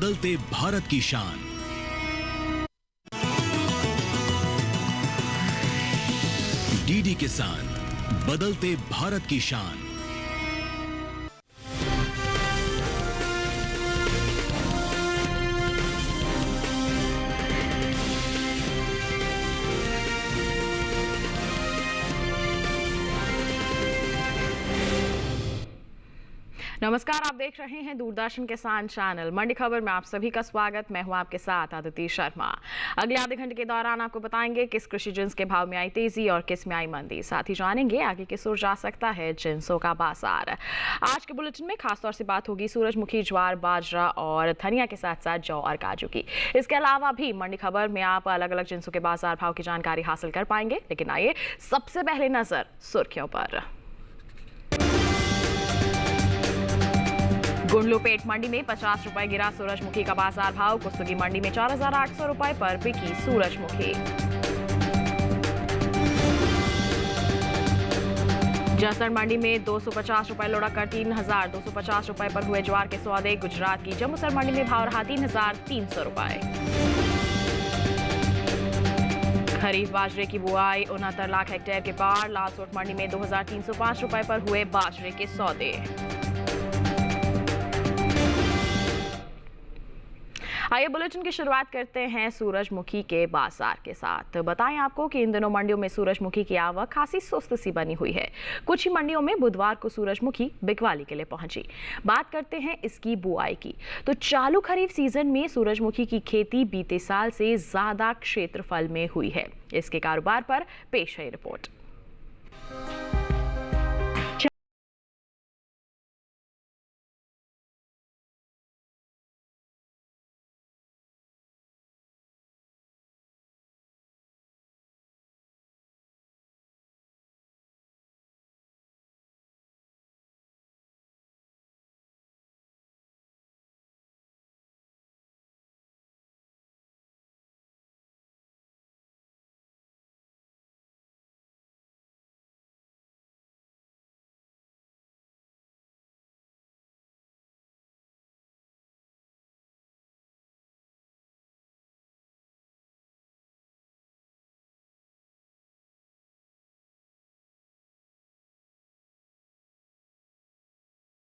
बदलते भारत की शान। डीडी किसान, बदलते भारत की शान। नमस्कार, आप देख रहे हैं दूरदर्शन किसान चैनल। मंडी खबर में आप सभी का स्वागत। मैं हूं आपके साथ आदिति शर्मा। अगले आधे घंटे के दौरान आपको बताएंगे किस कृषि जिन्स के भाव में आई तेजी और किस में आई मंदी। साथ ही जानेंगे आगे किस ओर जा सकता है जिन्सों का बाजार। आज के बुलेटिन में खासतौर से बात होगी सूरजमुखी, ज्वार, बाजरा और धनिया के साथ साथ जौ और काजू की। इसके अलावा भी मंडी खबर में आप अलग अलग जिन्सों के बाजार भाव की जानकारी हासिल कर पाएंगे। लेकिन आइए सबसे पहले नजर सुर्खियों पर। गुंडलूपेट मंडी में 50 रुपए गिरा सूरजमुखी का बाजार भाव। कुस्तुगी मंडी में 4,800 रुपए पर बिकी सूरजमुखी। जसर मंडी में 250 रुपए लुढ़क कर 3,250 रुपए पर हुए ज्वार के सौदे। गुजरात की जम्मूसर मंडी में भाव रहा 3,300 रुपए। खरीफ बाजरे की बुआई 69 लाख हेक्टेयर के पार। लालसोट मंडी में 2,305 रुपए पर हुए बाजरे के सौदे। आइए बुलेटिन की शुरुआत करते हैं सूरजमुखी के बाजार के साथ। बताएं आपको कि इन दिनों मंडियों में सूरजमुखी की आवक खासी सुस्त सी बनी हुई है। कुछ ही मंडियों में बुधवार को सूरजमुखी बिकवाली के लिए पहुंची। बात करते हैं इसकी बुआई की, तो चालू खरीफ सीजन में सूरजमुखी की खेती बीते साल से ज्यादा क्षेत्रफल में हुई है। इसके कारोबार पर पेश है रिपोर्ट।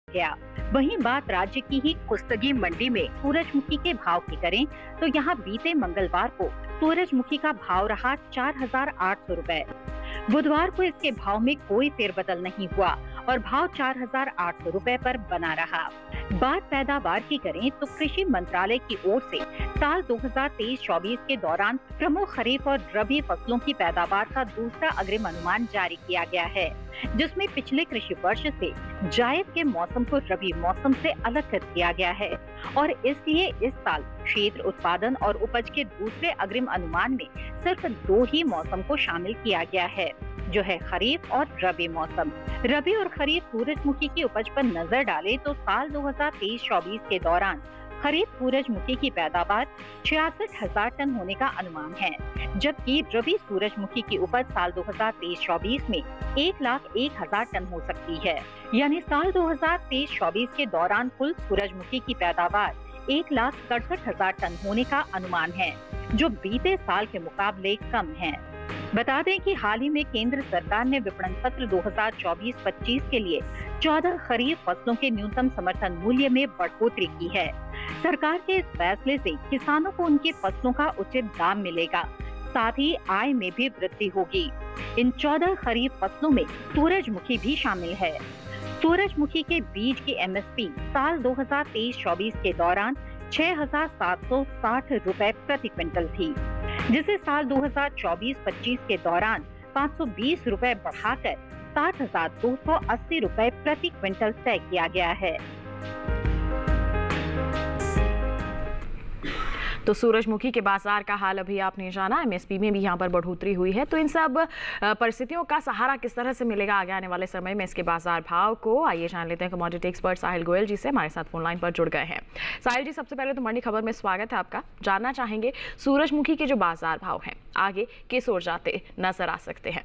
गया। वहीं बात राज्य की ही कुस्तगी मंडी में सूरजमुखी के भाव की करें तो यहाँ बीते मंगलवार को सूरजमुखी का भाव रहा 4,800 रुपए। बुधवार को इसके भाव में कोई फेरबदल नहीं हुआ और भाव 4,800 रुपए पर बना रहा। बात पैदावार की करें तो कृषि मंत्रालय की ओर से साल 2023-24 के दौरान प्रमुख खरीफ और रबी फसलों की पैदावार का दूसरा अग्रिम अनुमान जारी किया गया है, जिसमें पिछले कृषि वर्ष से जायद के मौसम को रबी मौसम से अलग कर दिया गया है और इसलिए इस साल क्षेत्र उत्पादन और उपज के दूसरे अग्रिम अनुमान में सिर्फ 2 ही मौसम को शामिल किया गया है, जो है खरीफ और रबी मौसम। रबी और खरीफ सूरजमुखी की उपज पर नजर डालें तो साल 2023-24 के दौरान खरीफ सूरजमुखी की पैदावार 66,000 टन होने का अनुमान है, जबकि रबी सूरजमुखी की उपज साल 2023-24 में 1,01,000 टन हो सकती है। यानी साल 2023-24 के दौरान कुल सूरजमुखी की पैदावार 1,67,000 टन होने का अनुमान है, जो बीते साल के मुकाबले कम है। बता दें कि हाल ही में केंद्र सरकार ने विपणन सत्र 2024-25 के लिए 14 खरीफ फसलों के न्यूनतम समर्थन मूल्य में बढ़ोतरी की है। सरकार के इस फैसले से किसानों को उनकी फसलों का उचित दाम मिलेगा, साथ ही आय में भी वृद्धि होगी। इन 14 खरीफ फसलों में सूरजमुखी भी शामिल है। सूरजमुखी के बीज की MSP साल 2023-24 के दौरान 6,760 रुपए प्रति क्विंटल थी, जिसे साल 2024-25 के दौरान 520 रुपए बढ़ाकर 7,280 रुपए प्रति क्विंटल तय किया गया है। तो सूरजमुखी के बाजार का हाल अभी आपने जाना। MSP में भी यहाँ पर बढ़ोतरी हुई है। तो इन सब परिस्थितियों का सहारा किस तरह से मिलेगा आगे आने वाले समय में इसके बाजार भाव को, आइए जान लेते हैं कमोडिटी एक्सपर्ट साहिल गोयल जी से। हमारे साथ फोन लाइन पर जुड़ गए हैं। साहिल जी, सबसे पहले तो मंडी खबर में स्वागत है आपका। जानना चाहेंगे सूरजमुखी के जो बाजार भाव हैं आगे किस ओर जाते नजर आ सकते हैं?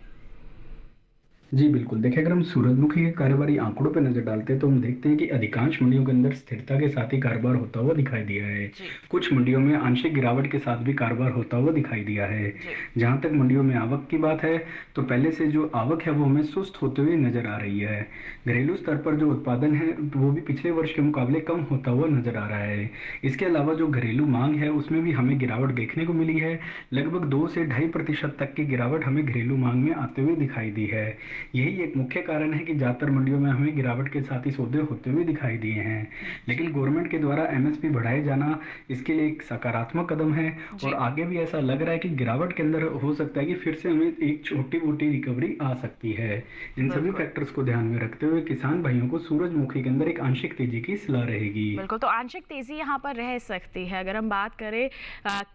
जी बिल्कुल, देखिए अगर हम सूरजमुखी के कारोबारी आंकड़ों पे नज़र डालते हैं तो हम देखते हैं कि अधिकांश मंडियों के अंदर स्थिरता के साथ ही कारोबार होता हुआ दिखाई दिया है। जी। कुछ मंडियों में आंशिक गिरावट के साथ भी कारोबार होता हुआ दिखाई दिया है। जी। जहाँ तक मंडियों में आवक की बात है तो पहले से जो आवक है वो हमें सुस्त होते हुए नजर आ रही है। घरेलू स्तर पर जो उत्पादन है वो भी पिछले वर्ष के मुकाबले कम होता हुआ नजर आ रहा है। इसके अलावा जो घरेलू मांग है उसमें भी हमें गिरावट देखने को मिली है। लगभग 2 से 2.5% तक की गिरावट हमें घरेलू मांग में आते हुए दिखाई दी है। यही एक मुख्य कारण है कि ज़्यादातर मंडियों में हमें गिरावट के साथ ही सौदे होते हुए दिखाई दिए हैं। लेकिन गवर्नमेंट के द्वारा एमएसपी बढ़ाए जाना इसके लिए एक सकारात्मक कदम है जी। और आगे भी ऐसा लग रहा है कि गिरावट के अंदर हो सकता है कि फिर से हमें एक छोटी मोटी रिकवरी आ सकती है। इन सभी बिल्कुल। फैक्टर्स को ध्यान में रखते हुए किसान भाइयों को सूरजमुखी के अंदर एक आंशिक तेजी की सलाह रहेगी। बिल्कुल, तो आंशिक तेजी यहाँ पर रह सकती है। अगर हम बात करें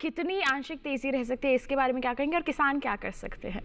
कितनी आंशिक तेजी रह सकती है, इसके बारे में क्या कहेंगे और किसान क्या कर सकते हैं?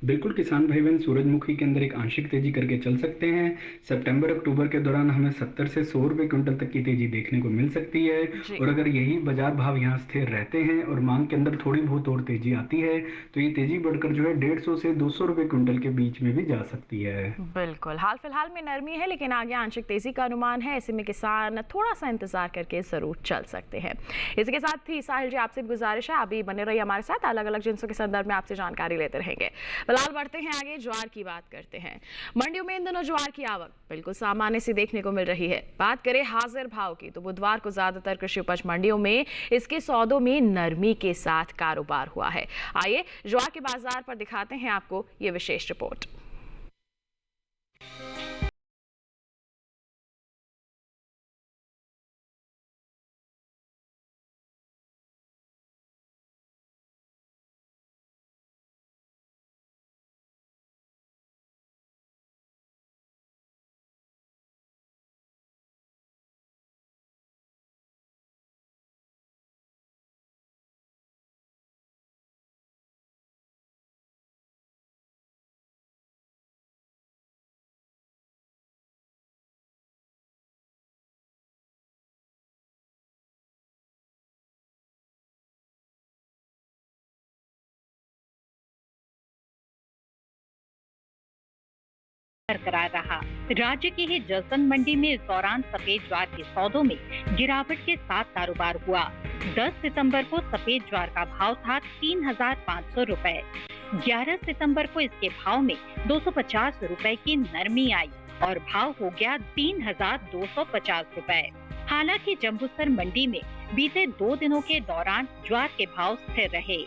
बिल्कुल, किसान भाई बहन सूरजमुखी के अंदर एक आंशिक तेजी करके चल सकते हैं। सितंबर अक्टूबर के दौरान हमें 70 से 100 रुपए क्विंटल तक की तेजी देखने को मिल सकती है। जी। और अगर यही बाजार भाव यहाँ स्थिर रहते हैं और मांग के अंदर थोड़ी बहुत और तेजी आती है तो ये तेजी बढ़कर जो है 150 से 200 रुपए क्विंटल के बीच में भी जा सकती है। बिल्कुल, हाल फिलहाल में नरमी है लेकिन आगे आंशिक तेजी का अनुमान है। ऐसे में किसान थोड़ा सा इंतजार करके जरूर चल सकते हैं। इसके साथ ही साहिल जी, आपसे भी गुजारिश है, अभी बने रहिए हमारे साथ। अलग अलग जिन्सों के संदर्भ में आपसे जानकारी लेते रहेंगे। फिलहाल बढ़ते हैं आगे, ज्वार की बात करते हैं। मंडियों में इन दिनों ज्वार की आवक बिल्कुल सामान्य सी देखने को मिल रही है। बात करें हाजिर भाव की तो बुधवार को ज्यादातर कृषि उपज मंडियों में इसके सौदों में नरमी के साथ कारोबार हुआ है। आइए ज्वार के बाजार पर दिखाते हैं आपको ये विशेष रिपोर्ट। बरकरार रहा। राज्य की ही जलसंग मंडी में इस दौरान सफेद ज्वार के सौदों में गिरावट के साथ कारोबार हुआ। 10 सितंबर को सफेद ज्वार का भाव था 3,500 रुपए। 11 सितंबर को इसके भाव में 250 रुपए की नरमी आई और भाव हो गया 3,250 रुपए। हालांकि जम्बूसर मंडी में बीते 2 दिनों के दौरान ज्वार के भाव स्थिर रहे।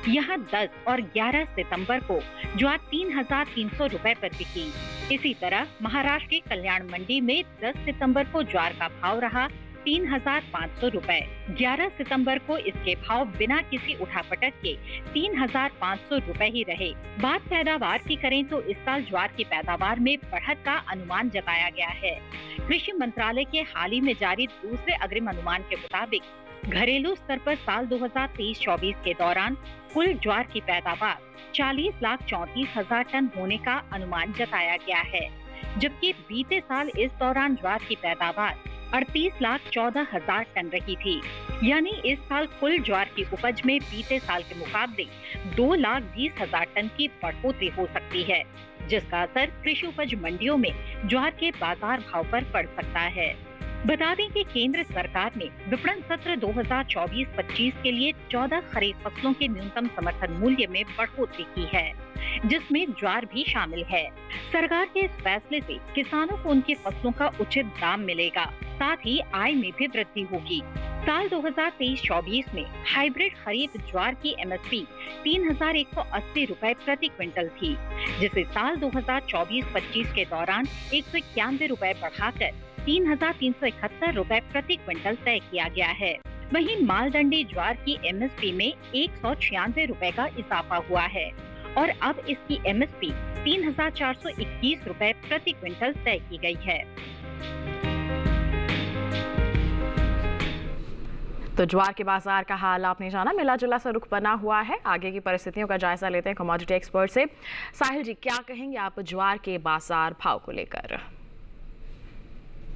यहाँ 10 और 11 सितंबर को ज्वार 3,300 रुपए पर बिकी। इसी तरह महाराष्ट्र की कल्याण मंडी में 10 सितंबर को ज्वार का भाव रहा 3,500 रुपए। 11 सितंबर को इसके भाव बिना किसी उठापटक के 3,500 रुपए ही रहे। बात पैदावार की करें तो इस साल ज्वार की पैदावार में बढ़त का अनुमान जताया गया है। कृषि मंत्रालय के हाल ही में जारी दूसरे अग्रिम अनुमान के मुताबिक घरेलू स्तर पर साल 2023-24 के दौरान कुल ज्वार की पैदावार 40,34,000 टन होने का अनुमान जताया गया है, जबकि बीते साल इस दौरान ज्वार की पैदावार 38,14,000 टन रही थी। यानी इस साल कुल ज्वार की उपज में बीते साल के मुकाबले 2,20,000 टन की बढ़ोतरी हो सकती है, जिसका असर कृषि उपज मंडियों में ज्वार के बाजार भाव पर पड़ सकता है। बता दें कि केंद्र सरकार ने विपणन सत्र 2024-25 के लिए 14 खरीफ फसलों के न्यूनतम समर्थन मूल्य में बढ़ोतरी की है, जिसमें ज्वार भी शामिल है। सरकार के इस फैसले से किसानों को उनकी फसलों का उचित दाम मिलेगा, साथ ही आय में भी वृद्धि होगी। साल 2023-24 में हाइब्रिड खरीफ ज्वार की एमएसपी 3,180 रुपए प्रति क्विंटल थी, जिसे साल 2024-25 के दौरान 191 रुपए बढ़ाकर 3,371 रुपए प्रति क्विंटल तय किया गया है। वहीं मालदंडी ज्वार की एमएसपी में 196 रुपए का इजाफा हुआ है और अब इसकी एमएसपी 3,421 रुपए प्रति क्विंटल तय की गई है। तो ज्वार के बाजार का हाल आपने जाना, मिला जुला सा रुख बना हुआ है। आगे की परिस्थितियों का जायजा लेते हैं कमोडिटी एक्सपर्ट से। साहिल जी, क्या कहेंगे आप ज्वार के बाजार भाव को लेकर?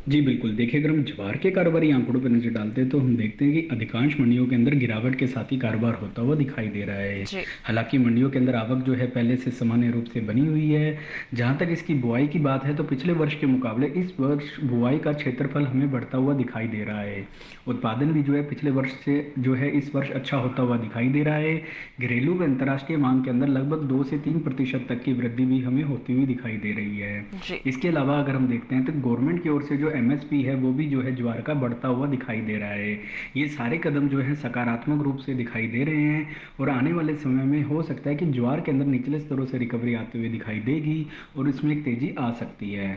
जी बिल्कुल, देखिए अगर हम ज्वार के कारोबारी आंकड़ों पर नज़र डालते हैं तो हम देखते हैं कि अधिकांश मंडियों के अंदर गिरावट के साथ ही कारोबार होता हुआ दिखाई दे रहा है। जी। हालांकि मंडियों के अंदर आवक जो है पहले से सामान्य रूप से बनी हुई है। जहां तक इसकी बुआई की बात है तो पिछले वर्ष के मुकाबले इस वर्ष बुआई का क्षेत्रफल हमें बढ़ता हुआ दिखाई दे रहा है। उत्पादन भी जो है पिछले वर्ष से जो है इस वर्ष अच्छा होता हुआ दिखाई दे रहा है। घरेलू व अंतर्राष्ट्रीय मांग के अंदर लगभग 2 से 3% तक की वृद्धि भी हमें होती हुई दिखाई दे रही है। जी। इसके अलावा अगर हम देखते हैं तो गवर्नमेंट की ओर से जो MSP है वो भी जो है ज्वार का बढ़ता हुआ दिखाई दे रहा है। ये सारे कदम जो है सकारात्मक रूप से दिखाई दे रहे हैं और आने वाले समय में हो सकता है कि ज्वार के अंदर निचले स्तरों से रिकवरी आते हुए दिखाई देगी और इसमें एक तेजी आ सकती है।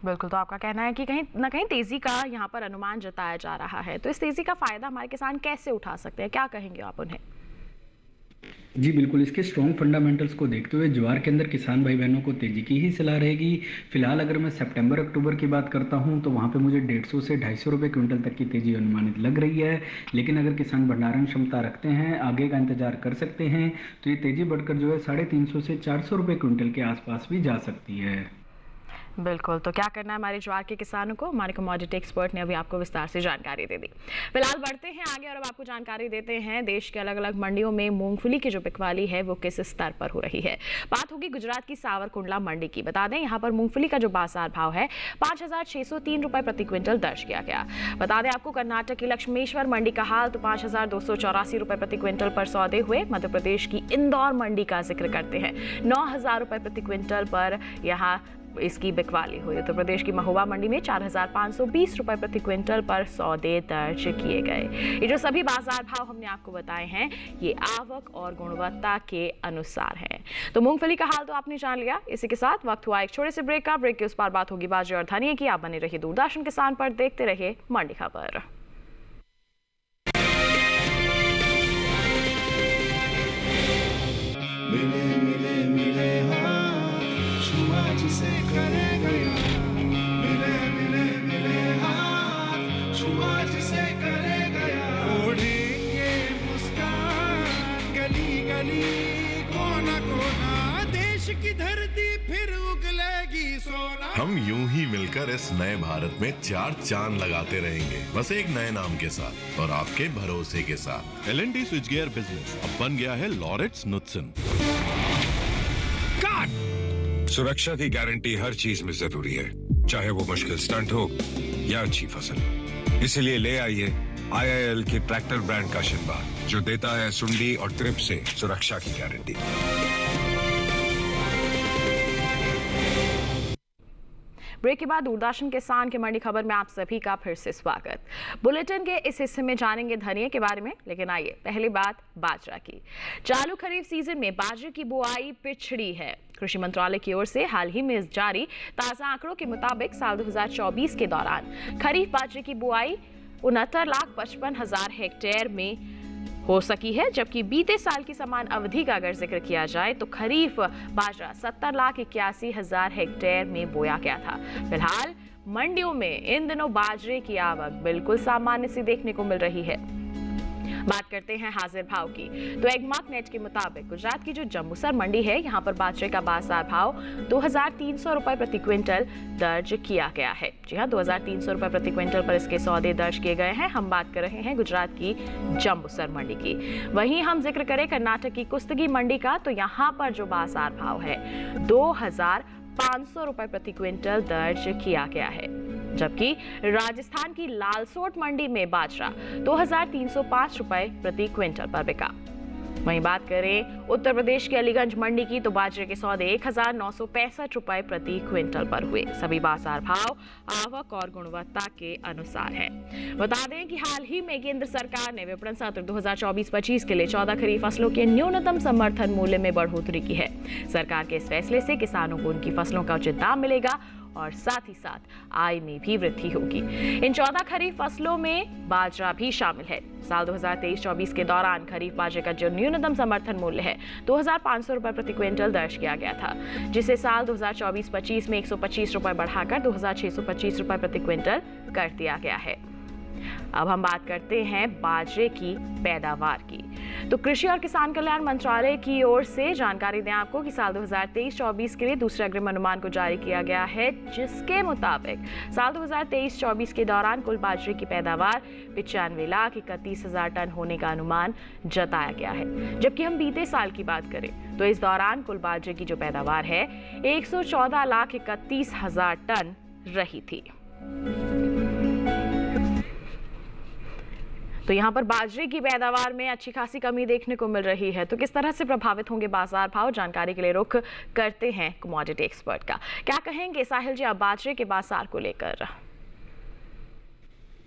बिल्कुल, तो आपका कहना है कि कहीं ना कहीं तेजी का यहाँ पर अनुमान जताया जा रहा है, तो इस तेजी का फायदा हमारे किसान कैसे उठा सकते हैं, क्या कहेंगे आप उन्हें? जी बिल्कुल, इसके स्ट्रॉन्ग फंडामेंटल्स को देखते हुए ज्वार के अंदर किसान भाई बहनों को तेजी की ही सलाह रहेगी। फिलहाल अगर मैं सितंबर अक्टूबर की बात करता हूं तो वहां पे मुझे 150 से 250 रुपये क्विंटल तक की तेजी अनुमानित लग रही है। लेकिन अगर किसान भंडारण क्षमता रखते हैं, आगे का इंतजार कर सकते हैं, तो ये तेजी बढ़कर जो है 350 से 400 रुपये क्विंटल के आसपास भी जा सकती है। बिल्कुल, तो क्या करना है हमारे ज्वार के किसानों को? हमारे कमोडिटी एक्सपर्ट ने अभी आपको विस्तार से जानकारी दे दी। फिलहाल बढ़ते हैं आगे और अब आपको जानकारी देते हैं देश के अलग अलग मंडियों में मूंगफली की जो बिकवाली है वो किस स्तर पर हो रही है। बात होगी गुजरात की सावरकुंडला मंडी की। बता दें यहाँ पर मूंगफली का जो बाजार भाव है 5,603 रुपए प्रति क्विंटल दर्ज किया गया। बता दें आपको कर्नाटक की लक्ष्मेश्वर मंडी का हाल तो 5,284 रुपए प्रति क्विंटल पर सौदे हुए। मध्य प्रदेश की इंदौर मंडी का जिक्र करते हैं, 9,000 रुपए प्रति क्विंटल पर यहाँ इसकी बिकवाली हुई। उत्तर प्रदेश की महुआ मंडी में 4,520 रुपए प्रति क्विंटल पर सौदे दर्ज किए गए। ये जो सभी बाजार भाव हमने आपको बताए हैं ये आवक और गुणवत्ता के अनुसार हैं। तो मूंगफली का हाल तो आपने जान लिया। इसी के साथ वक्त हुआ एक छोटे से ब्रेक का। ब्रेक के उस पार बात होगी बाजरे और धनिये की। आप बने रहिए दूरदर्शन किसान पर, देखते रहिए मंडी खबर। जिसे करे गया मिले मिले मिले हाथ छुआ जिसे करे गया ओढ़ेंगे मुस्कान गली गली कोना कोना देश की धरती फिर उगलेगी सोना। हम यूं ही मिलकर इस नए भारत में 4 चांद लगाते रहेंगे, बस एक नए नाम के साथ और आपके भरोसे के साथ। L&T स्विचगियर बिजनेस अब बन गया है लॉरेट्स नुत्सन। सुरक्षा की गारंटी हर चीज में जरूरी है, चाहे वो मुश्किल स्टंट हो या अच्छी फसल। इसलिए ले आइए IIL के ट्रैक्टर ब्रांड का शिनबा, जो देता है सुंडी और ट्रिप से सुरक्षा की गारंटी। ब्रेक के बाद दूरदर्शन किसान के मंडी खबर में आप सभी का फिर से स्वागत। बुलेटिन के इस हिस्से में जानेंगे धनिये के बारे में, लेकिन आइए पहली बात बाजरा की। चालू खरीफ सीजन में बाजरे की बुआई पिछड़ी है। कृषि मंत्रालय की ओर से हाल ही में जारी ताजा आंकड़ों के मुताबिक साल 2024 के दौरान खरीफ बाजरे की बुआई 69,55,000 हेक्टेयर में हो सकी है, जबकि बीते साल की समान अवधि का अगर जिक्र किया जाए तो खरीफ बाजरा 70,81,000 हेक्टेयर में बोया गया था। फिलहाल मंडियों में इन दिनों बाजरे की आवक बिल्कुल सामान्य सी देखने को मिल रही है। बात करते हैं हाजिर भाव की, तो एगमार्क नेट के मुताबिक गुजरात की जो जम्बूसर मंडी है यहाँ पर बाजरे का बाजार भाव 2,300 रुपए प्रति क्विंटल दर्ज किया गया है। जी हाँ, 2,300 रुपए प्रति क्विंटल पर इसके सौदे दर्ज किए गए हैं। हम बात कर रहे हैं गुजरात की जम्बूसर मंडी की। वहीं हम जिक्र करें कर्नाटक की कुस्तगी मंडी का, तो यहाँ पर जो बाजार भाव है 2,500 रुपए प्रति क्विंटल दर्ज किया गया है, जबकि राजस्थान की लालसोट मंडी में बाजरा 2,305 रुपए प्रति क्विंटल पर बिका। वहीं बात करें उत्तर प्रदेश के अलीगंज मंडी की, तो बाजरे के सौदे 1,965 रुपए प्रति क्विंटल पर हुए। सभी बाजार भाव आवक और गुणवत्ता के अनुसार है। बता दें कि हाल ही में केंद्र सरकार ने विपणन सत्र 2024-25 के लिए 14 खरीफ फसलों के न्यूनतम समर्थन मूल्य में बढ़ोतरी की है। सरकार के इस फैसले से किसानों को उनकी फसलों का उचित दाम मिलेगा और साथ ही साथ आय में भी वृद्धि होगी। इन 14 खरीफ फसलों में बाजरा भी शामिल है। साल 2023-24 के दौरान खरीफ बाजरे का जो न्यूनतम समर्थन मूल्य है 2,500 रुपए प्रति क्विंटल दर्ज किया गया था, जिसे साल 2024-25 में 125 रुपए बढ़ाकर 2,625 रुपए प्रति क्विंटल कर दिया गया है। अब हम बात करते हैं बाजरे की पैदावार की। तो कृषि और किसान कल्याण मंत्रालय की ओर से जानकारी दें आपको कि साल 2023-24 के लिए दूसरे अग्रिम अनुमान को जारी किया गया है, जिसके मुताबिक साल 2023-24 के दौरान कुल बाजरे की पैदावार 95,31,000 टन होने का अनुमान जताया गया है। जबकि हम बीते साल की बात करें तो इस दौरान कुल बाजरे की जो पैदावार है 114,31,000 टन रही थी। तो यहाँ पर बाजरे की पैदावार में अच्छी खासी कमी देखने को मिल रही है। तो किस तरह से प्रभावित होंगे बाजार भाव, जानकारी के लिए रुख करते हैं कमोडिटी एक्सपर्ट का। क्या कहेंगे साहिल जी आप बाजरे के बाजार को लेकर?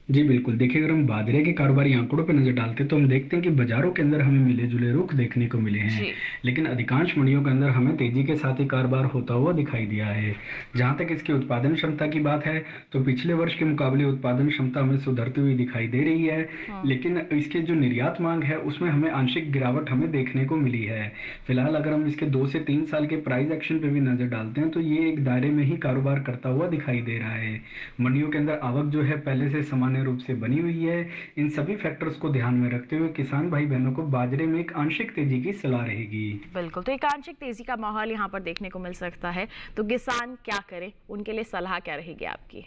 जी बिल्कुल, देखिए अगर हम बाजरे के कारोबारी आंकड़ों पर नजर डालते हैं तो हम देखते हैं कि बाजारों के अंदर हमें मिले जुले रुख देखने को मिले हैं, लेकिन अधिकांश मंडियों के अंदर हमें तेजी के साथ ही कारोबार होता हुआ दिखाई दिया है। जहां तक इसकी उत्पादन क्षमता की बात है तो पिछले वर्ष के मुकाबले उत्पादन क्षमता हमें सुधरती हुई दिखाई दे रही है, लेकिन इसके जो निर्यात मांग है उसमें हमें आंशिक गिरावट हमें देखने को मिली है। फिलहाल अगर हम इसके 2 से 3 साल के प्राइस एक्शन पे भी नजर डालते हैं तो ये एक दायरे में ही कारोबार करता हुआ दिखाई दे रहा है। मंडियों के अंदर आवक जो है पहले से सामान्य रूप से बनी हुई है। इन सभी फैक्टर्स को ध्यान में रखते हुए किसान भाई बहनों को बाजरे में एक आंशिक तेजी की सलाह रहेगी। बिल्कुल, तो एक आंशिक तेजी का माहौल यहाँ पर देखने को मिल सकता है। तो किसान क्या करें, उनके लिए सलाह क्या रहेगी आपकी?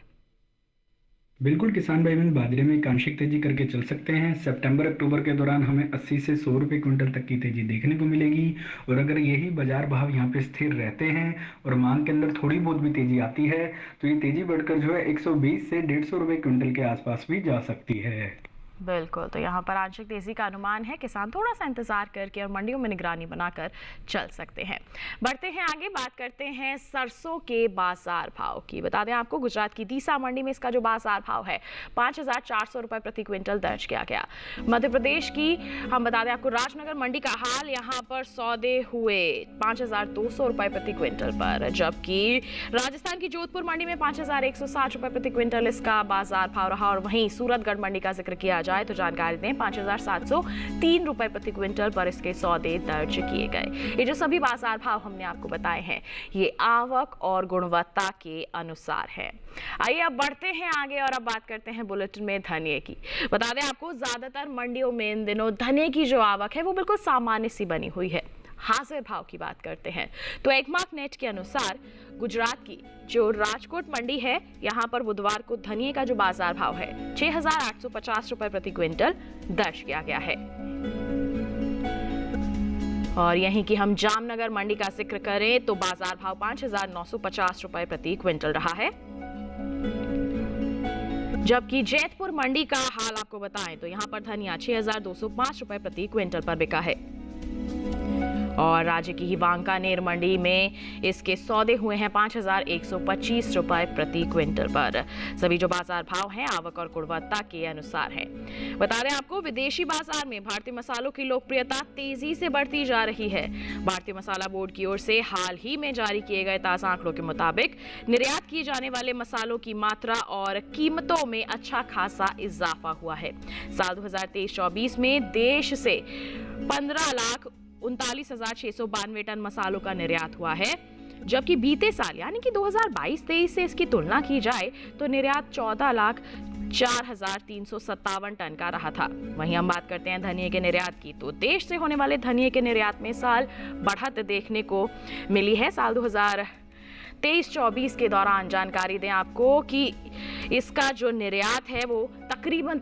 बिल्कुल, किसान भाई बहन बाजरे में एक आंशिक तेजी करके चल सकते हैं। सितंबर अक्टूबर के दौरान हमें 80 से 100 रुपए क्विंटल तक की तेजी देखने को मिलेगी, और अगर यही बाजार भाव यहाँ पे स्थिर रहते हैं और मांग के अंदर थोड़ी बहुत भी तेजी आती है तो ये तेजी बढ़कर जो है 120 से 150 रुपए क्विंटल के आसपास भी जा सकती है। बिल्कुल, तो यहाँ पर आंशिक तेजी का अनुमान है। किसान थोड़ा सा इंतजार करके और मंडियों में निगरानी बनाकर चल सकते हैं। बढ़ते हैं आगे, बात करते हैं सरसों के बाजार भाव की। बता दें आपको गुजरात की दीसा मंडी में इसका जो बाजार भाव है 5,400 रुपए प्रति क्विंटल दर्ज किया गया। मध्य प्रदेश की हम बता दें आपको राजनगर मंडी का हाल, यहाँ पर सौदे हुए 5,200 रुपए प्रति क्विंटल पर, जबकि राजस्थान की जोधपुर मंडी में 5,160 रुपए प्रति क्विंटल इसका बाजार भाव रहा। और वहीं सूरतगढ़ मंडी का जिक्र किया जाए तो जानकारी दें 5,703 रुपए प्रति क्विंटल पर इसके सौदे दर्ज किए गए। ये जो सभी बाजार भाव हमने आपको बताए हैं ये आवक और गुणवत्ता के अनुसार है। आइए अब बढ़ते हैं आगे और अब बात करते हैं बुलेटिन में धनिये की। बता दें आपको ज्यादातर मंडियों में इन दिनों धनिये की जो आवक है वो बिल्कुल सामान्य सी बनी हुई है। हाजिर भाव की बात करते हैं तो एकमार्क नेट के अनुसार गुजरात की जो राजकोट मंडी है यहाँ पर बुधवार को धनिये का जो बाजार भाव है 6,850 रुपए प्रति क्विंटल दर्ज किया गया है। और यहीं की हम जामनगर मंडी का जिक्र करें तो बाजार भाव 5,950 रुपए प्रति क्विंटल रहा है। जबकि जैतपुर मंडी का हाल आपको बताएं तो यहाँ पर धनिया 6,205 रुपए प्रति क्विंटल पर बिका है। और राज्य की ही वांकानेर मंडी में इसके सौदे हुए हैं 5,125 रुपए प्रति क्विंटल पर। सभी जो बाजार भाव हैं आवक और गुणवत्ता के अनुसार है। बता दें आपको विदेशी बाजार में भारतीय मसालों की लोकप्रियता तेजी से बढ़ती जा रही है। भारतीय मसाला बोर्ड की ओर से हाल ही में जारी किए गए ताजा आंकड़ों के मुताबिक निर्यात किए जाने वाले मसालों की मात्रा और कीमतों में अच्छा खासा इजाफा हुआ है। साल 2023-24 में देश से 15,39,692 टन मसालों का निर्यात हुआ है, जबकि बीते साल यानी कि 2022-23 से इसकी तुलना की जाए तो निर्यात 14,04,357 टन का रहा था। वहीं हम बात करते हैं धनिये के निर्यात की तो देश से होने वाले धनिये के निर्यात में साल बढ़त देखने को मिली है। साल 2023-24 के दौरान जानकारी दें आपको कि इसका जो निर्यात है वो तकरीबन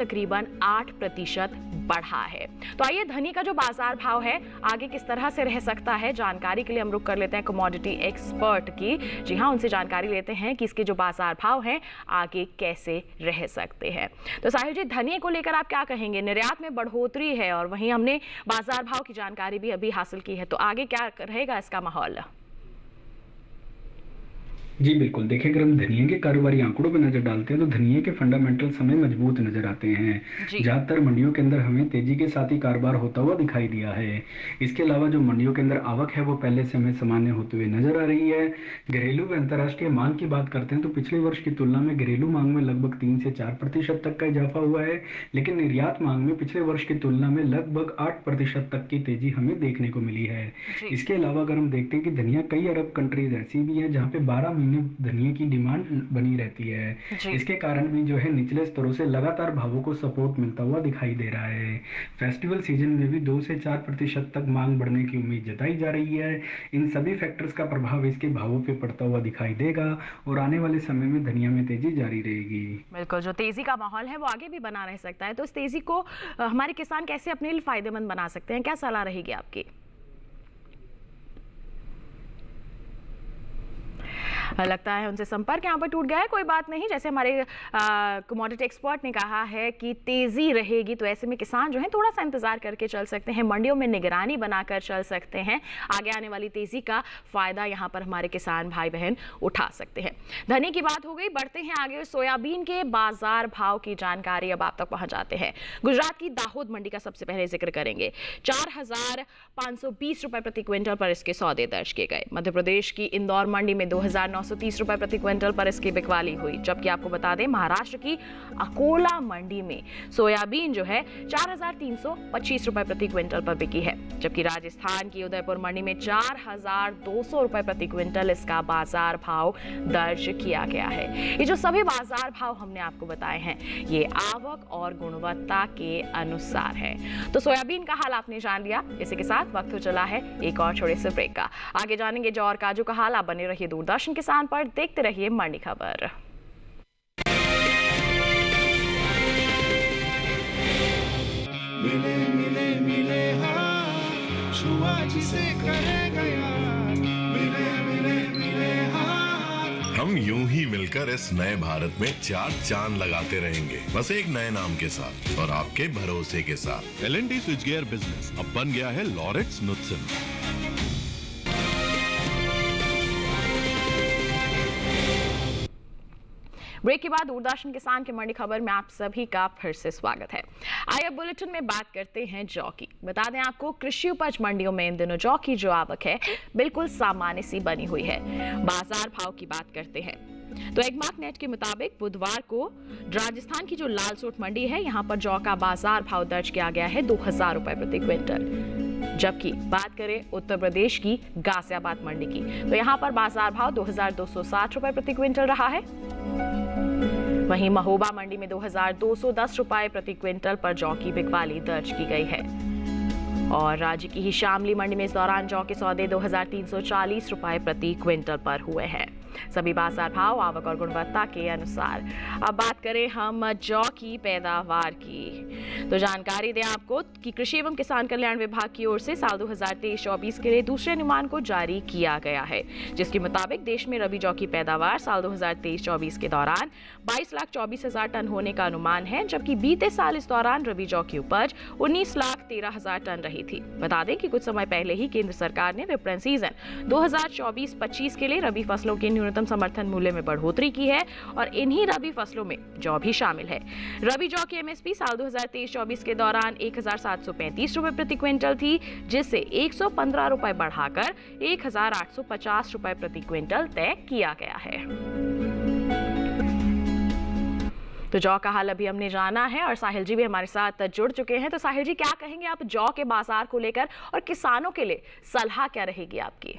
8% बढ़ा है। तो आइए धनिये का जो बाजार भाव है आगे किस तरह से रह सकता है, जानकारी के लिए हम रुक कर लेते हैं कमोडिटी एक्सपर्ट की। जी हाँ, उनसे जानकारी लेते हैं कि इसके जो बाजार भाव हैं आगे कैसे रह सकते हैं। तो साहिल जी, धनिये को लेकर आप क्या कहेंगे? निर्यात में बढ़ोतरी है और वहीं हमने बाजार भाव की जानकारी भी अभी हासिल की है, तो आगे क्या रहेगा इसका माहौल? जी बिल्कुल, देखिए अगर हम धनिये के कारोबारी आंकड़ों पर नजर डालते हैं तो धनिये के फंडामेंटल्स हमें मजबूत नजर आते हैं। ज्यादातर मंडियों के अंदर हमें तेजी के साथ ही कारोबार होता हुआ दिखाई दिया है। इसके अलावा जो मंडियों के अंदर आवक है वो पहले से हमें सामान्य होते हुए नजर आ रही है। घरेलू व अंतर्राष्ट्रीय मांग की बात करते हैं तो पिछले वर्ष की तुलना में घरेलू मांग में लगभग 3 से 4% तक का इजाफा हुआ है, लेकिन निर्यात मांग में पिछले वर्ष की तुलना में लगभग 8% तक की तेजी हमें देखने को मिली है। इसके अलावा अगर हम देखते हैं कि धनिया कई अरब कंट्रीज ऐसी भी है जहाँ पे 12 महीने धनिया की डिमांड बनी रहती है। जी। इसके कारण भी जो है निचले स्तरों से लगातार भावों को सपोर्ट मिलता हुआ दिखाई दे रहा है। फेस्टिवल सीजन में भी 2 से 4% तक मांग बढ़ने की उम्मीद जताई जा रही है। इन सभी फैक्टर्स का प्रभाव इसके भावों पे पड़ता हुआ दिखाई देगा और आने वाले समय में धनिया में तेजी जारी रहेगी। बिल्कुल, जो तेजी का माहौल है वो आगे भी बना रह सकता है, तो इस तेजी को हमारे किसान कैसे अपने लिए फायदेमंद बना सकते हैं, क्या सलाह रहेगी आपकी? लगता है उनसे संपर्क यहाँ पर टूट गया है, कोई बात नहीं। जैसे हमारे कमोडिटी एक्सपर्ट ने कहा है कि तेजी रहेगी, तो ऐसे में किसान जो है थोड़ा सा इंतजार करके चल सकते हैं, मंडियों में निगरानी बनाकर चल सकते हैं। आगे आने वाली तेजी का फायदा यहाँ पर हमारे किसान भाई बहन उठा सकते हैं। धनी की बात हो गई, बढ़ते हैं आगे। सोयाबीन के बाजार भाव की जानकारी अब आप तक पहुंच जाते हैं। गुजरात की दाहोद मंडी का सबसे पहले जिक्र करेंगे। 4,520 रुपए प्रति क्विंटल पर इसके सौदे दर्ज किए गए। मध्य प्रदेश की इंदौर मंडी में 2,930 रुपए प्रति क्विंटल पर इसकी बिकवाली हुई। जबकि आपको बता दें महाराष्ट्र की अकोला मंडी में सोयाबीन जो है 4,325 रुपए प्रति क्विंटल पर बिकी है। जबकि राजस्थान की उदयपुर मंडी में 4,200 रुपए प्रति क्विंटल इसका बाजार भाव दर्ज किया गया है। ये जो सभी बाजार भाव हमने आपको बताए हैं ये आवक और गुणवत्ता के अनुसार है। तो सोयाबीन का हाल आपने जान लिया। इसी के साथ वक्त हो चला है एक और छोटे से ब्रेक का। आगे जानेंगे जौ और काजू का हाल। आप बने रहिए दूरदर्शन किसान पर, देखते रहिए मंडी खबर। मिले मिले मिले हाँ छुआ जिसे करेगा यार, मिले मिले मिले हाँ। हम यूं ही मिलकर इस नए भारत में 4 चांद लगाते रहेंगे, बस एक नए नाम के साथ और आपके भरोसे के साथ। L&T स्विच गियर बिजनेस अब बन गया है लॉरेट्स नुत्सन। ब्रेक के बाद दूरदर्शन किसान की मंडी खबर में आप सभी का फिर से स्वागत है। आइए बुलेटिन में बात करते हैं जौ की। बता दें आपको, कृषि उपज मंडियों में इन दिनों जौ की जो आवक है बिल्कुल सामान्य सी बनी हुई है। बाजार भाव की बात करते हैं तो एगमार्क नेट के मुताबिक बुधवार को राजस्थान की जो लालसोट मंडी है यहाँ पर जौ का बाजार भाव दर्ज किया गया है 2,000 रुपए प्रति क्विंटल। जबकि बात करें उत्तर प्रदेश की गाजियाबाद मंडी की तो यहाँ पर बाजार भाव 2,260 रुपए प्रति क्विंटल रहा है। वहीं महोबा मंडी में 2,210 रुपए प्रति क्विंटल पर जौ की बिकवाली दर्ज की गई है। और राज्य की ही शामली मंडी में इस दौरान जौ के सौदे 2,340 रुपए प्रति क्विंटल पर हुए हैं। सभी बाजार भाव आवक और गुणवत्ता के अनुसार। अब बात करें हम जौ की पैदावार की तो जानकारी दें आपको कि कृषि एवं किसान कल्याण विभाग की ओर से साल 2023-24 के लिए दूसरे अनुमान को जारी किया गया है, जिसके मुताबिक देश में रबी जौ की पैदावार साल 2023-24 के दौरान 22,24,000 टन होने का अनुमान है। जबकि बीते साल इस दौरान रबी जौ की उपज 19,13,000 टन रही थी। बता दें कि कुछ समय पहले ही केंद्र सरकार ने विपणन सीजन 2024-25 के लिए रबी फसलों के न्यूनतम समर्थन मूल्य में बढ़ोतरी की है और इन्हीं रबी फसलों में जौ भी शामिल है। रबी जौ की एमएसपी साल 2023-24 के दौरान 1,735 रुपए प्रति क्विंटल थी, जिससे 115 रुपए बढ़ाकर 1,850 रुपए प्रति क्विंटल तय किया गया है। तो जौ का हाल अभी हमने जाना है और साहिल जी भी हमारे साथ जुड़ चुके हैं। तो साहिल जी, क्या कहेंगे आप जौ के बाजार को लेकर और किसानों के लिए सलाह क्या रहेगी आपकी?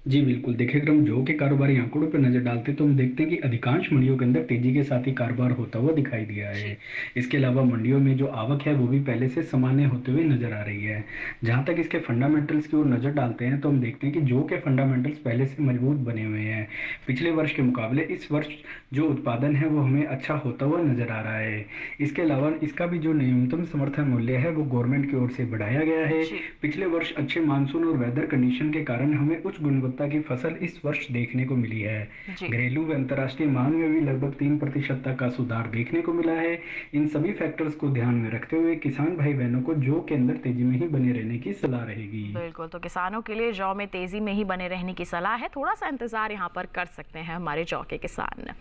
जी बिल्कुल, देखिए अगर हम जौ के कारोबारी आंकड़ों पर नजर डालते हैं तो हम देखते हैं कि अधिकांश मंडियों के अंदर तेजी के साथ ही कारोबार होता हुआ दिखाई दिया है। इसके अलावा मंडियों में जो आवक है वो भी पहले से सामान्य होते हुए नजर आ रही है। जहां तक इसके फंडामेंटल्स की ओर नजर डालते हैं तो हम देखते हैं कि जौ के फंडामेंटल्स पहले से मजबूत बने हुए हैं। पिछले वर्ष के मुकाबले इस वर्ष जो उत्पादन है वो हमें अच्छा होता हुआ नजर आ रहा है। इसके अलावा इसका भी जो न्यूनतम समर्थन मूल्य है वो गवर्नमेंट की ओर से बढ़ाया गया है। पिछले वर्ष अच्छे मानसून और वेदर कंडीशन के कारण हमें उच्च गुणवत्ता की फसल इस वर्ष देखने को मिली है। घरेलू व अंतर्राष्ट्रीय मांग में भी लगभग 3% तक का सुधार देखने को मिला है। इन सभी फैक्टर्स को ध्यान में रखते हुए किसान भाई बहनों को जौ के अंदर तेजी में ही बने रहने की सलाह रहेगी। बिल्कुल, तो किसानों के लिए जौ में तेजी में ही बने रहने की सलाह है। थोड़ा सा इंतजार यहाँ पर कर सकते हैं हमारे जौ के किसान।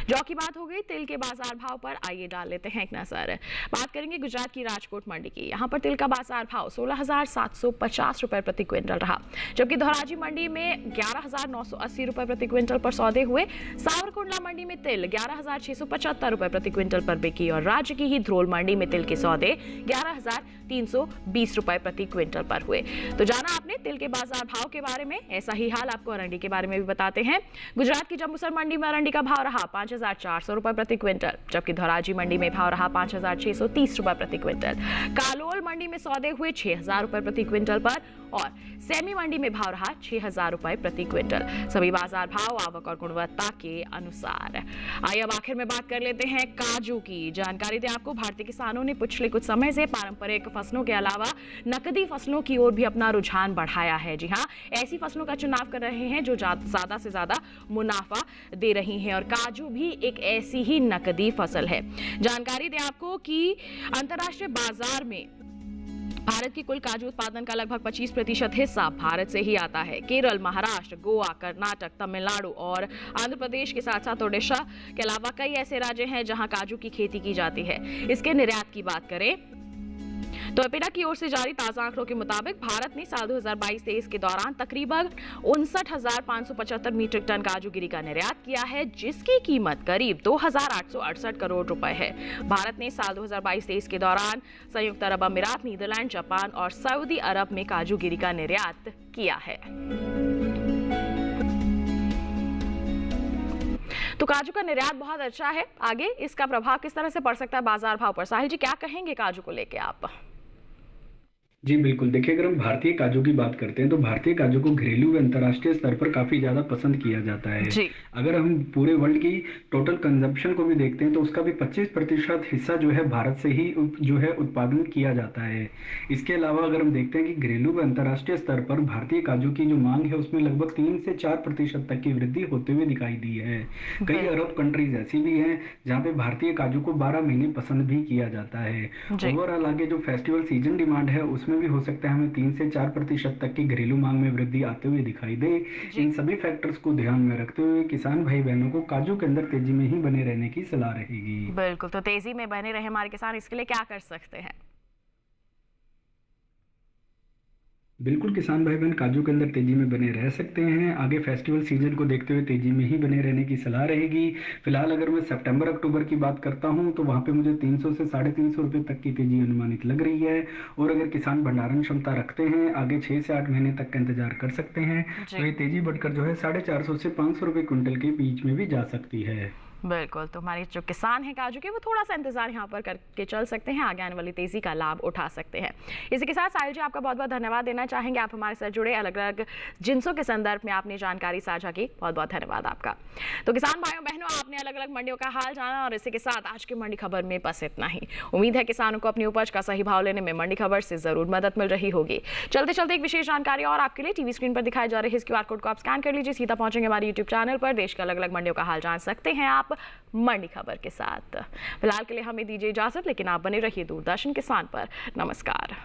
जौ की बात हो गई, तिल के बाजार भाव पर आइए डाल लेते हैं एक नजर। बात करेंगे गुजरात की राजकोट मंडी की। यहाँ पर तिल का बाजार भाव 16,750 रुपए प्रति क्विंटल रहा। जबकि धौराजी मंडी में 11,980 रुपए प्रति क्विंटल पर सौदे हुए। सावरकुंडला मंडी में तिल 11,675 रुपए प्रति क्विंटल पर बिकी और राज्य की ही ध्रोल मंडी में तिल के सौदे 11,320 रुपए प्रति क्विंटल पर हुए। तो जाना आपने तिल के बाजार भाव के बारे में, ऐसा ही हाल आपको अरंडी के बारे में भी बताते हैं। गुजरात की जंबूसर मंडी में अरंडी का भाव रहा 5,400 रुपए प्रति क्विंटल, जबकि धोराजी मंडी में भाव रहा 5,630 रुपए प्रति क्विंटल। कालोल मंडी में सौदे हुए 6,000 रुपए प्रति क्विंटल पर और सेमी मंडी में भाव रहा 6,000 रुपए प्रति क्विंटल। सभी बाजार भाव आवक और गुणवत्ता के अनुसार। आइए अब आखिर में बात कर लेते हैं काजू की। जानकारी दें आपको, भारतीय किसानों ने पिछले कुछ समय से पारंपरिक फसलों के अलावा नकदी फसलों की ओर भी अपना रुझान बढ़ाया है। जी हाँ, ऐसी फसलों का चुनाव कर रहे हैं जो ज्यादा से ज्यादा मुनाफा दे रही हैं और काजू भी एक ऐसी ही नकदी फसल है। जानकारी दें आपको कि अंतर्राष्ट्रीय बाजार में भारत की कुल काजू उत्पादन का लगभग 25% हिस्सा भारत से ही आता है। केरल, महाराष्ट्र, गोवा, कर्नाटक, तमिलनाडु और आंध्र प्रदेश के साथ साथ ओडिशा के अलावा कई ऐसे राज्य हैं जहां काजू की खेती की जाती है। इसके निर्यात की बात करें तो एपिडा की ओर से जारी ताजा आंकड़ों के मुताबिक भारत ने साल 2022-23 के दौरान तकरीबन 59,575 मीट्रिक टन काजूगिरी का निर्यात किया है, जिसकी कीमत करीब 2,868 करोड़ रुपए है। भारत ने साल 2022-23 के दौरान संयुक्त अरब अमीरात, नीदरलैंड, जापान और सऊदी अरब में काजूगिरी का निर्यात किया है। तो काजू का निर्यात बहुत अच्छा है। आगे इसका प्रभाव किस तरह से पड़ सकता है बाजार भाव पर? साहिल जी, क्या कहेंगे काजू को लेके आप? जी बिल्कुल, देखिए अगर हम भारतीय काजू की बात करते हैं तो भारतीय काजू को घरेलू व अंतर्राष्ट्रीय स्तर पर काफी ज्यादा पसंद किया जाता है। जी। अगर हम पूरे वर्ल्ड की टोटल कंजप्शन को भी देखते हैं तो उसका भी 25% हिस्सा जो है भारत से ही जो है उत्पादन किया जाता है। इसके अलावा अगर हम देखते हैं कि घरेलू व अंतर्राष्ट्रीय स्तर पर भारतीय काजू की जो मांग है उसमें लगभग 3 से 4% तक की वृद्धि होते हुए दिखाई दी है। कई अरब कंट्रीज ऐसी भी हैं जहाँ पे भारतीय काजू को 12 महीने पसंद भी किया जाता है। ओवरऑल आगे जो फेस्टिवल सीजन डिमांड है उसमें भी हो सकता है हमें 3 से 4% तक की घरेलू मांग में वृद्धि आते हुए दिखाई दे। इन सभी फैक्टर्स को ध्यान में रखते हुए किसान भाई बहनों को काजू के अंदर तेजी में ही बने रहने की सलाह रहेगी। बिल्कुल, तो तेजी में बने रहे हमारे किसान, इसके लिए क्या कर सकते हैं? बिल्कुल, किसान भाई बहन काजू के अंदर तेजी में बने रह सकते हैं। आगे फेस्टिवल सीजन को देखते हुए तेजी में ही बने रहने की सलाह रहेगी। फिलहाल अगर मैं सितंबर अक्टूबर की बात करता हूं तो वहां पे मुझे 300 से 350 रुपए तक की तेजी अनुमानित लग रही है। और अगर किसान भंडारण क्षमता रखते हैं आगे 6 से 8 महीने तक का इंतजार कर सकते हैं तो ये तेजी बढ़कर जो है 450 से 500 रुपए क्विंटल के बीच में भी जा सकती है। बिल्कुल, तो हमारे जो किसान हैं काजू के, वो थोड़ा सा इंतजार यहाँ पर करके चल सकते हैं, आगे आने वाली तेजी का लाभ उठा सकते हैं। इसी के साथ साहिल जी, आपका बहुत बहुत धन्यवाद देना चाहेंगे। आप हमारे साथ जुड़े, अलग अलग जिन्सों के संदर्भ में आपने जानकारी साझा की, बहुत बहुत धन्यवाद आपका। तो किसान भाइयों बहनों, आपने अलग अलग मंडियों का हाल जाना और इसी के साथ आज की मंडी खबर में बस इतना ही। उम्मीद है किसानों को अपनी उपज का सही भाव लेने में मंडी खबर से जरूर मदद मिल रही होगी। चलते चलते एक विशेष जानकारी और आपके लिए, टीवी स्क्रीन पर दिखाए जा रहे इस QR कोड को आप स्कैन कर लीजिए, सीधा पहुंचेंगे हमारे YouTube चैनल पर। देश के अलग अलग मंडियों का हाल जान सकते हैं आप मंडी खबर के साथ। फिलहाल के लिए हमें दीजिए इजाजत, लेकिन आप बने रहिए दूरदर्शन किसान पर। नमस्कार।